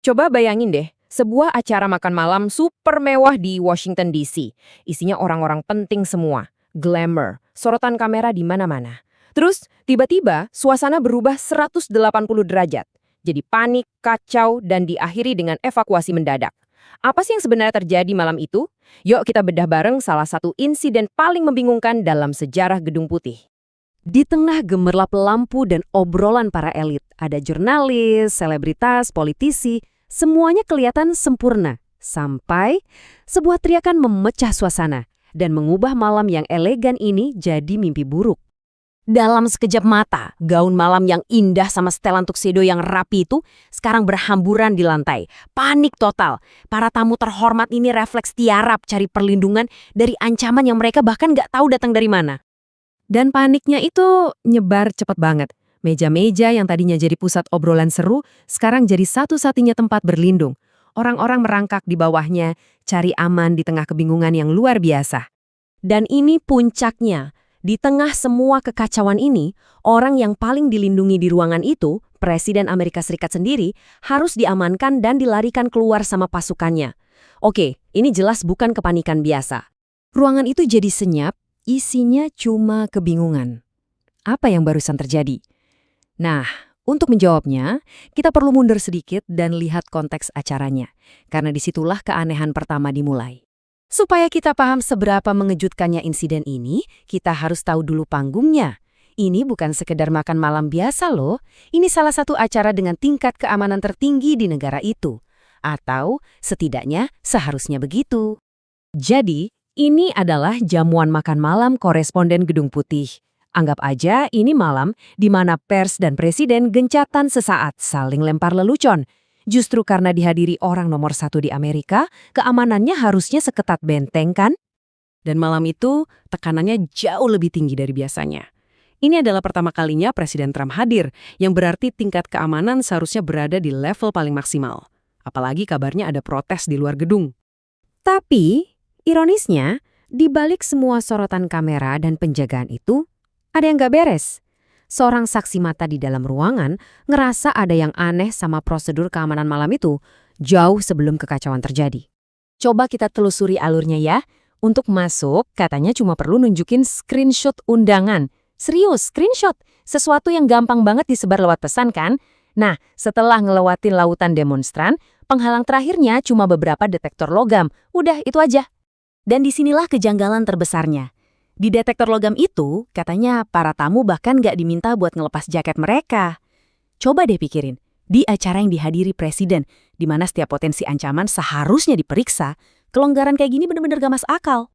Coba bayangin deh, sebuah acara makan malam super mewah di Washington DC. Isinya orang-orang penting semua. Glamour, sorotan kamera di mana-mana. Terus, tiba-tiba suasana berubah 180 derajat. Jadi panik, kacau, dan diakhiri dengan evakuasi mendadak. Apa sih yang sebenarnya terjadi malam itu? Yuk kita bedah bareng salah satu insiden paling membingungkan dalam sejarah Gedung Putih. Di tengah gemerlap lampu dan obrolan para elit, ada jurnalis, selebritas, politisi, semuanya kelihatan sempurna. Sampai sebuah teriakan memecah suasana dan mengubah malam yang elegan ini jadi mimpi buruk. Dalam sekejap mata, gaun malam yang indah sama setelan tuxedo yang rapi itu sekarang berhamburan di lantai. Panik total. Para tamu terhormat ini refleks tiarap cari perlindungan dari ancaman yang mereka bahkan nggak tahu datang dari mana. Dan paniknya itu nyebar cepat banget. Meja-meja yang tadinya jadi pusat obrolan seru, sekarang jadi satu-satunya tempat berlindung. Orang-orang merangkak di bawahnya, cari aman di tengah kebingungan yang luar biasa. Dan ini puncaknya. Di tengah semua kekacauan ini, orang yang paling dilindungi di ruangan itu, Presiden Amerika Serikat sendiri, harus diamankan dan dilarikan keluar sama pasukannya. Oke, ini jelas bukan kepanikan biasa. Ruangan itu jadi senyap, isinya cuma kebingungan. Apa yang barusan terjadi? Nah, untuk menjawabnya, kita perlu mundur sedikit dan lihat konteks acaranya. Karena disitulah keanehan pertama dimulai. Supaya kita paham seberapa mengejutkannya insiden ini, kita harus tahu dulu panggungnya. Ini bukan sekedar makan malam biasa loh. Ini salah satu acara dengan tingkat keamanan tertinggi di negara itu. Atau setidaknya seharusnya begitu. Jadi, ini adalah jamuan makan malam koresponden Gedung Putih. Anggap aja ini malam di mana pers dan presiden gencatan sesaat saling lempar lelucon. Justru karena dihadiri orang nomor 1 di Amerika, keamanannya harusnya seketat benteng kan? Dan malam itu tekanannya jauh lebih tinggi dari biasanya. Ini adalah pertama kalinya Presiden Trump hadir, yang berarti tingkat keamanan seharusnya berada di level paling maksimal. Apalagi kabarnya ada protes di luar gedung. Tapi, ironisnya, di balik semua sorotan kamera dan penjagaan itu, ada yang gak beres. Seorang saksi mata di dalam ruangan ngerasa ada yang aneh sama prosedur keamanan malam itu jauh sebelum kekacauan terjadi. Coba kita telusuri alurnya ya. Untuk masuk, katanya cuma perlu nunjukin screenshot undangan. Serius, screenshot. Sesuatu yang gampang banget disebar lewat pesan kan? Nah, setelah ngelewatin lautan demonstran, penghalang terakhirnya cuma beberapa detektor logam. Udah, itu aja. Dan disinilah kejanggalan terbesarnya. Di detektor logam itu, katanya para tamu bahkan nggak diminta buat ngelepas jaket mereka. Coba deh pikirin, di acara yang dihadiri presiden, di mana setiap potensi ancaman seharusnya diperiksa, kelonggaran kayak gini bener-bener gak masuk akal.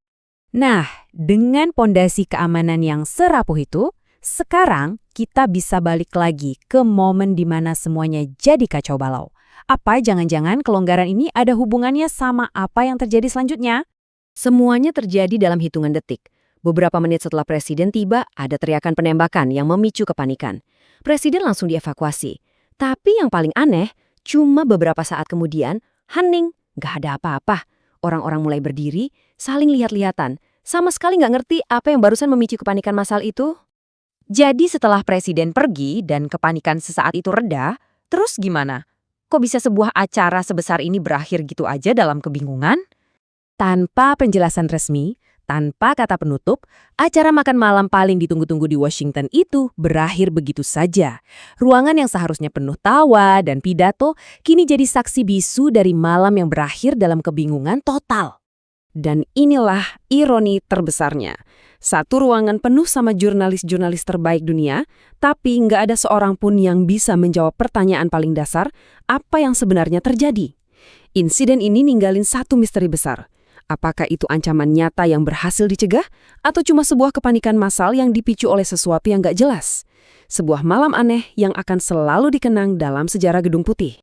Nah, dengan pondasi keamanan yang serapuh itu, sekarang kita bisa balik lagi ke momen di mana semuanya jadi kacau balau. Apa jangan-jangan kelonggaran ini ada hubungannya sama apa yang terjadi selanjutnya? Semuanya terjadi dalam hitungan detik. Beberapa menit setelah presiden tiba, ada teriakan penembakan yang memicu kepanikan. Presiden langsung dievakuasi. Tapi yang paling aneh, cuma beberapa saat kemudian, hening, gak ada apa-apa. Orang-orang mulai berdiri, saling lihat-lihatan. Sama sekali gak ngerti apa yang barusan memicu kepanikan massal itu. Jadi setelah presiden pergi dan kepanikan sesaat itu reda, terus gimana? Kok bisa sebuah acara sebesar ini berakhir gitu aja dalam kebingungan? Tanpa penjelasan resmi, tanpa kata penutup, acara makan malam paling ditunggu-tunggu di Washington itu berakhir begitu saja. Ruangan yang seharusnya penuh tawa dan pidato kini jadi saksi bisu dari malam yang berakhir dalam kebingungan total. Dan inilah ironi terbesarnya. Satu ruangan penuh sama jurnalis-jurnalis terbaik dunia, tapi nggak ada seorang pun yang bisa menjawab pertanyaan paling dasar, apa yang sebenarnya terjadi. Insiden ini ninggalin satu misteri besar. Apakah itu ancaman nyata yang berhasil dicegah, atau cuma sebuah kepanikan massal yang dipicu oleh sesuatu yang gak jelas? Sebuah malam aneh yang akan selalu dikenang dalam sejarah Gedung Putih.